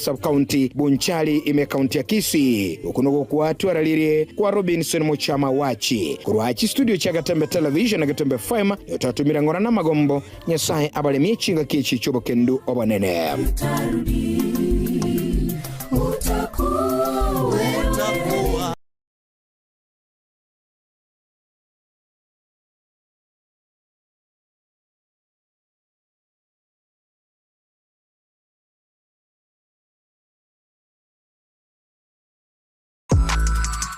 Sub-county Bunchali ime county ya Kisii ukunuko kuatu aralirie kwa Robinson Muchama wachi kuruhachi studio cha Getembe Television na Getembe FM yotatumira ngora na magombo nyasaye abale miechinga kichi chobo kendu obanene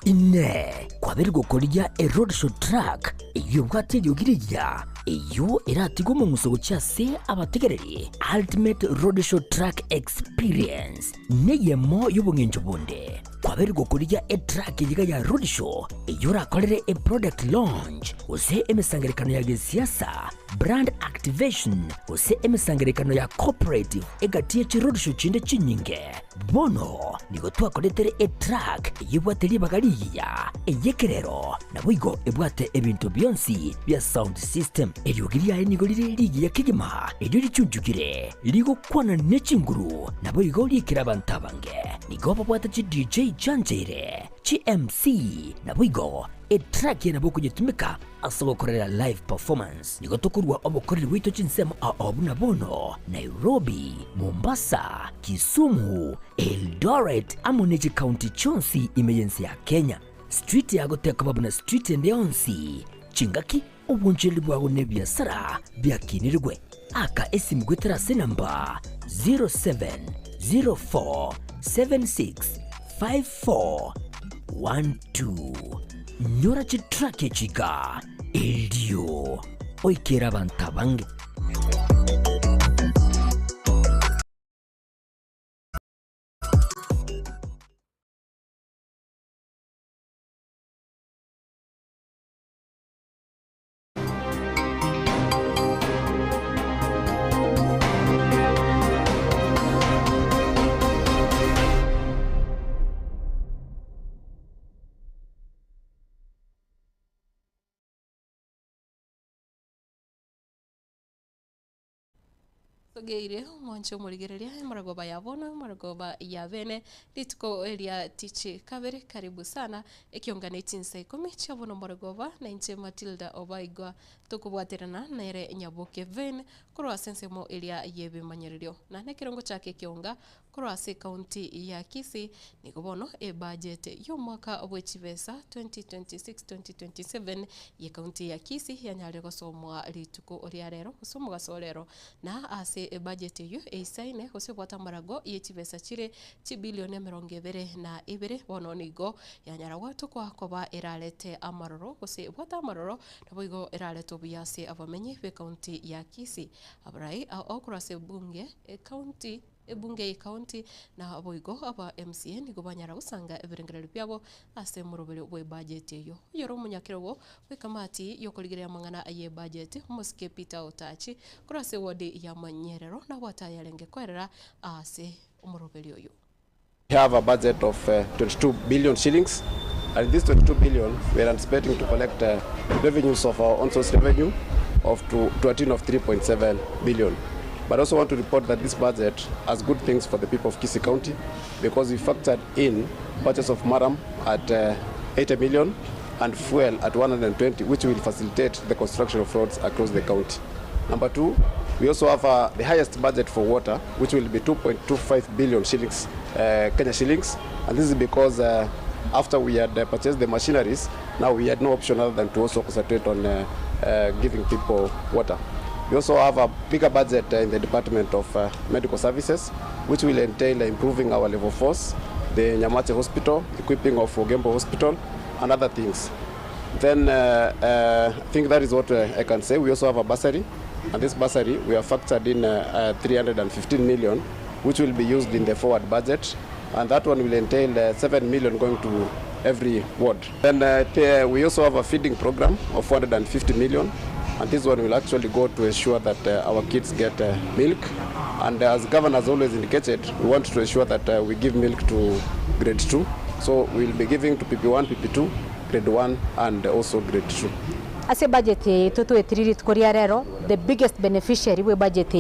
ine kwabiri gukorya a road show track iyo bwate yogiriya iyo iratigo mu musogo cyase abategereri ultimate road show track experience neyemo y'ubungenjo bunde kwabiri gukorya a track yiga ya road show iyo rakorere a product launch ose emesangerekano ya siasa brand activation ose emesangerekano ya cooperative egatiye ci road show chinde chinyinge bono nigo twakoretere a track yibwateri bagariya eyekerero nabwigo ebwate ebintu byonsi bya sound system eryogiria nigo liri ya kigima eryo lichunjugire ligo kwana nechinguru nabwigo likira bantabange nigo babwata ci DJ Chanjere ci MC nabwigo a track yenabo kujitumika asobokorera live performance nigo tokurwa obokorera wito chinsema abuna bono Nairobi, Mombasa, Kisumu, Eldoret amoneji county chonsi emergency ya Kenya street ya goteka babuna street endeonsi chingaki obunjeli bwago nebyasara byakinirwe aka esimugwetera senamba 0704765412 nyora chitrake chika eldio oikera bantabange Geire mwancho murigereria maragoba yabona maragoba yabene litko elia tichi kabere karibu sana ekionganeti nsa 10 chabono maragoba na inche Matildah Obaigwa tukubwaterana nere nyaboke ven kurwa sensemo elia yebe manyererio na nekirongo chake kionga kurwa se county ya Kisii nikobono e budget yo mwaka obwechibesa 2026-2027 ye county ya Kisii yanyale gosomwa lituko oriarero gosomwa gasolero na ase e budget yo eisaine hose bwata marago yechibesa chire chi bilioni 22 bono nigo yanyara watu kwa koba iralete amaroro hose bwata amaroro naboigo iralete obuyase abamenyi be county ya Kisii abrai okurase bunge e county ebunge county na aboigo aba MCN nigo banyara usanga ebirengerero byabo ase murobere we budget yo yoro munyakiro we kamati yokoligerea mangana aye budget Moske Peter Otachi kurase wodi ya Manyerero na watayalenge kwerera ase umurobere yo. We have a budget of 22 billion shillings, and this 22 billion we are anticipating to collect revenues of our own source revenue of to a tune of 3.7 billion. But I also want to report that this budget has good things for the people of Kisii County because we factored in purchase of maram at 80 million and fuel at 120, which will facilitate the construction of roads across the county. Number two, we also have the highest budget for water, which will be 2.25 billion shillings, Kenya shillings, and this is because after we had purchased the machineries, now we had no option other than to also concentrate on giving people water. We also have a bigger budget in the Department of Medical Services, which will entail improving our level 4s, the Nyamira Hospital, equipping of Getembe Hospital, and other things. Then I think that is what I can say. We also have a bursary, and this bursary we have factored in 315 million, which will be used in the forward budget, and that one will entail 7 million going to every ward. Then we also have a feeding program of 450 million. And this one will actually go to ensure that our kids get milk. And as governor has always indicated, we want to ensure that we give milk to grade 2. So we'll be giving to PP1, PP2, grade 1, and also grade 2. As a budget, the biggest beneficiary we budget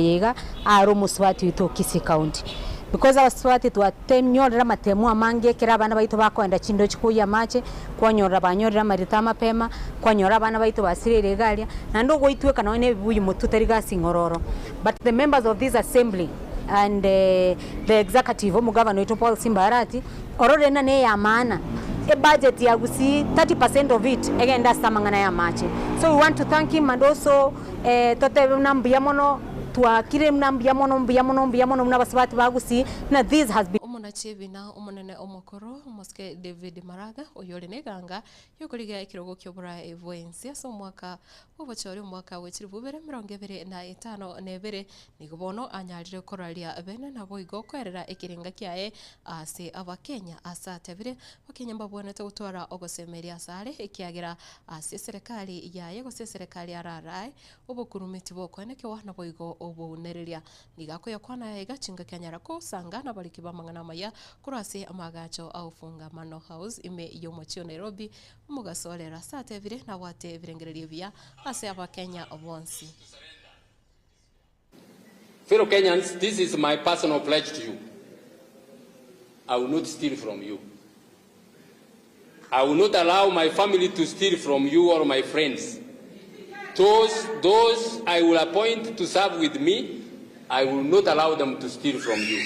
are almost what we talk Kisii County. because abaswati twatemyorera matemu amange kera abana baitu bakwenda chindo chikuya mache kwanyorera banyorera marita mapema kwanyora abana baitu basirire galia na ndo goitweka na ne buyi mututari gasingororo. But the members of this assembly and the executive omugavana wetu Paul Simbarati ororena ne ya maana a budget ya gusi 30% of it egenda samangana ya mache. So we want to thank him, and also tote nambia mono tuakire nambia mono mnabasabati bagusi na this has been Chibina umunene omokoro moske David Maraga oyole neganga yokoliga ikirogo kyobura evoensia so mwaka wobachori mwaka wechiribubere 2025 nebere nigobono anyalire koralia bene na boigo kwerera ikirenga kyae ase abakenya asatebire bakenya mbabonete gutwara ogosemeria sare ikiagira ase serikali yaye gose serikali ararai obokurumiti bokoneke wana boigo obunereria nigako yakwana egachinga kyanyara ko sangana baliki bamangana maya kurase amagacho au fungamano house ime yomochio Nairobi mugasolera satevire na wate virengereria vya ase abakenya obonsi. Fellow Kenyans, this is my personal pledge to you. I will not steal from you. I will not allow my family to steal from you or my friends. Those I will appoint to serve with me, I will not allow them to steal from you.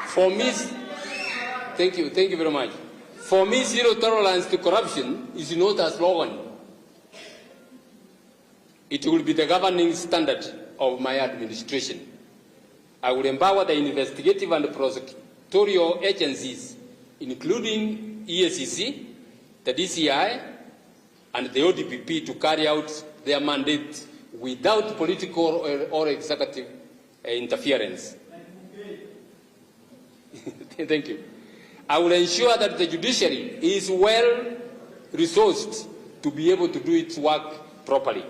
For me, thank you very much. For me, zero tolerance to corruption is not a slogan. It will be the governing standard of my administration. I will empower the investigative and prosecutorial agencies, including EACC, the DCI, and the ODPP to carry out their mandate without political or executive interference. Thank you. I will ensure that the judiciary is well resourced to be able to do its work properly.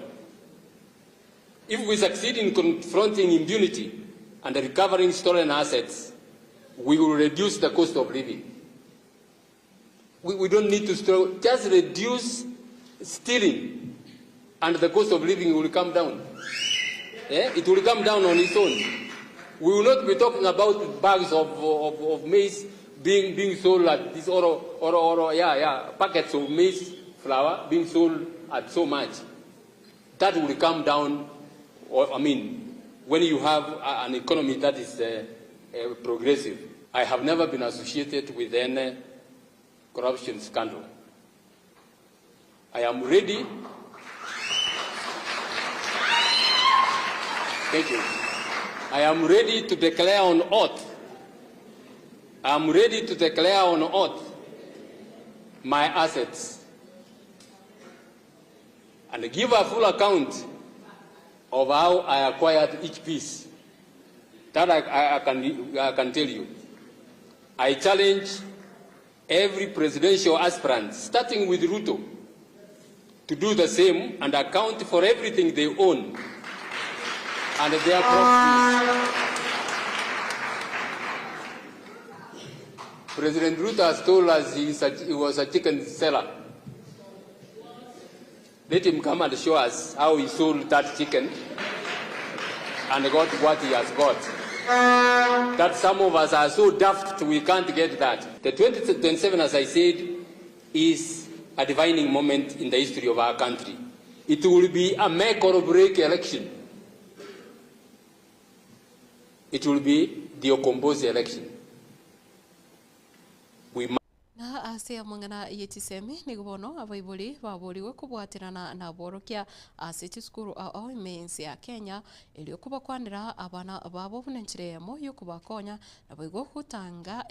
If we succeed in confronting impunity and recovering stolen assets, we will reduce the cost of living. We don't need to just reduce stealing, and the cost of living will come down. It will come down on its own. We will not be talking about bags of maize being sold at this packets of maize flour being sold at so much. That will come down. When you have an economy that is progressive. I have never been associated with any corruption scandal. I am ready. Thank you. I am ready to declare on oath. I am ready to declare on oath my assets and give a full account of how I acquired each piece. That I can tell you. I challenge every presidential aspirant, starting with Ruto, to do the same and account for everything they own and their properties. President Ruto has told us he was a chicken seller. Let him come and show us how he sold that chicken and got what he has got. That some of us are so daft we can't get that. The 2027, as I said, is a defining moment in the history of our country. It will be a make or break election. It will be the Okombozi election. Na ase mangana yetisemi nigubono abaibuli baburiwe kubwatirana na borokia asiti skuru ao imensi ya Kenya ili kubakwanira abana babo bunenchiremo yo kubakonya nabwo kutanga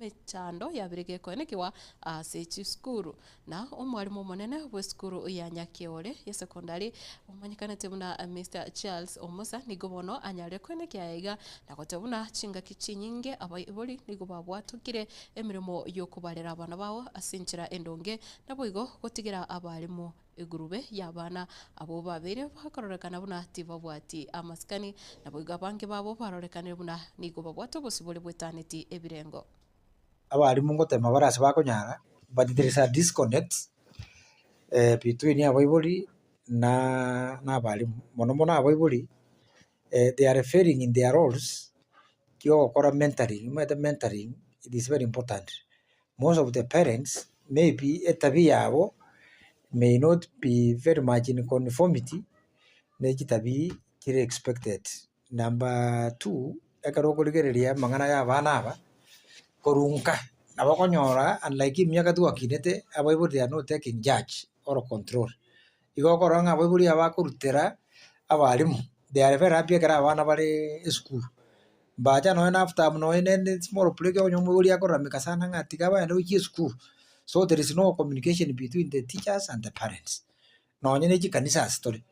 mechando yabirige konekiwa asiti skuru na umwalimu munene we skuru ya Nyakiole ya sekondari umanyikana tebuna Mr. Charles Omosa nigubono anyare konekia ega na kotebuna chinga kichinyinge abaibuli nigubabwatukire emirimo yo kubarera abana bawo asinchira endonge nabwigo gotigira abalimu igurube y'abana abo babere bakororekana buna tibabwati amaskani nabwigo abange babo barorekana buna nigo babwato bosibole bwetaneti ebirengo abalimu ngotema barase bakonyara but there is a disconnect between abaibuli na abarimu mono mono abaibori they are failing in their roles kio gukora mentoring mentoring it is very important. Most of the parents maybe etabia yabo may not be very much in conformity na gitabi kiri expected. Number 2 ekarokuligereria mang'ana ya abana aba korunka nabo konyora unlike miaka tu akinete abaibori they are not taking charge or control igokora abaibori abakurutera abarimu they are very happy kera abana bari school bacha no after no in small play onyo muri akoramika sana ngatiga baenda uchi school, so there is no communication between the teachers and the parents no nyene kanisa story.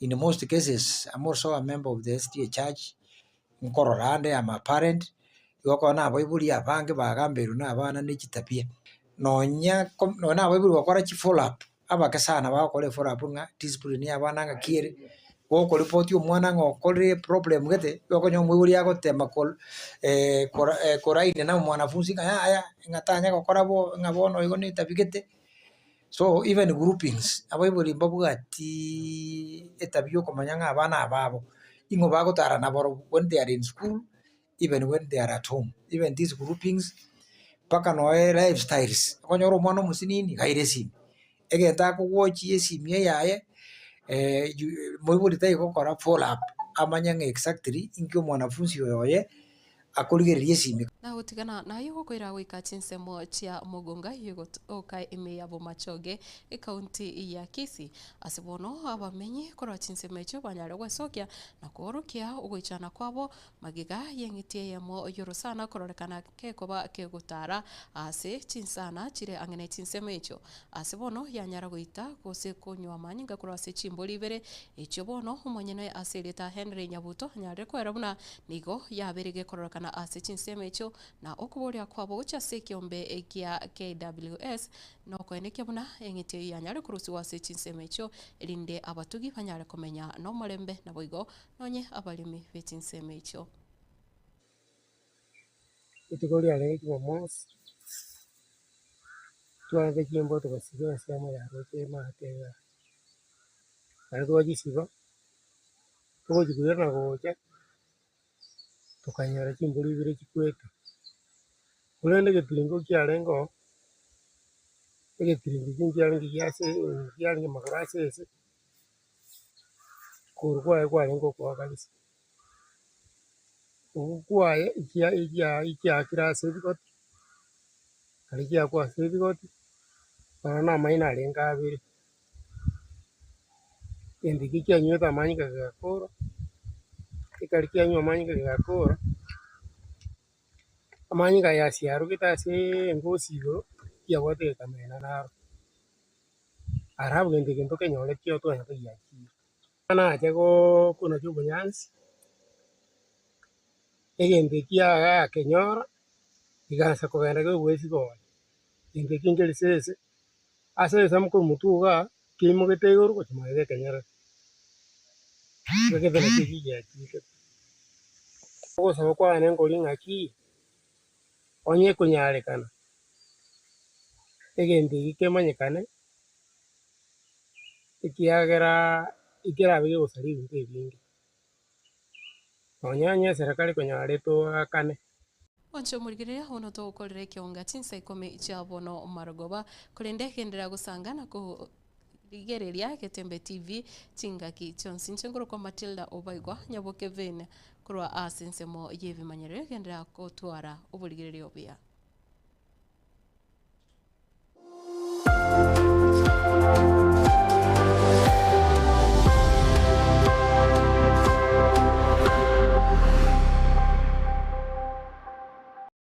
In most cases I'm also a member of the SDA church nkororande am a parent igokona abaibori abange bagamberu na abana n'ekitapia nonya nona abaibori bakora chi follow up abakasana bakore follow up nga discipline abana nga kiere goko report omwana ngokore problem gete yokonyo mwiburi yagotema koraine na mwanafunzi aya ngatanya gokora bo ngabono igo ni tabigete. So even groupings abaibori mbabuga ati etabio komanya abana ababo ingo bagotara na boro when they are in school, even when they are at home, even these groupings paka noe lifestyles konyoro mwana musinini gairesi egeta ko watch yesimye yaye mwiburi tai gukora follow up amanya exactly inkyo mwanafunzi yoye akurigererie simi na gutigana na yo kwira gwika chinsemo chia mugunga yugo oka ime yabo machoge e county ya Kisii asibono abamenyi kora chinsemo echo banyare gwesokia na kurukia ugoichana kwabo magiga yengitie yamo yorosana kororekana ke koba ke gutara ase chinsana chire angene chinsemo echo asibono yanyara goita gose kunywa manyinga kora ase chimboli bere echo bono umonyene ase leta Henry Nyabuto nyare kwera buna nigo yaberege kororekana ase chinsemo echo na okuboria kwabo ucha sekiombe ekia KWS no koenekia buna engite yanyare kurusi wase chinsemecho elinde abatugi banyare komenya no morembe na boigo nonye abalimi betinsemecho itigori ale kimos tuanze kimbo to basiga siamo ya rote matega algo jisiba to jigurena gocha tukanyara chimburi bire chikwete kulende getiringo kyarengo egetiringo kyarengo yase kyarengo magrase ese kurwa kwarengo kwa kabisa ukwaye ikia kirase bikot alikia kwa sebikot na maina lenga abiri endiki kyanyweta manyika gakoro ikalikia nywa manyika gakoro amanyika yasiaru kitase ngosigo yawote kamena naro arabu gende gento kenyole kyo to ya yaki ana jago kuna chubo nyansi egende kia kenyora iganza kugenda go wesi go ende kingeli sese ase samko mutuga kimo getego ko chimage kenyara gege bele kiji yaki ko sabe kwa nengo linga ki onye kunyale kana egende ikemanyekane ikiagera ikera bige gusari binte bingi onyanya serikali kunyale to akane Oncho murigiria hono to ukorere kionga chinsa ikome chabono marogoba kulende kendera gusangana ko rigereria Getembe TV chingaki chonsi chengoro kwa Matildah Obaigwa nyaboke vene kurwa asinsemo yevi manyere kendera ko twara uburigiria obia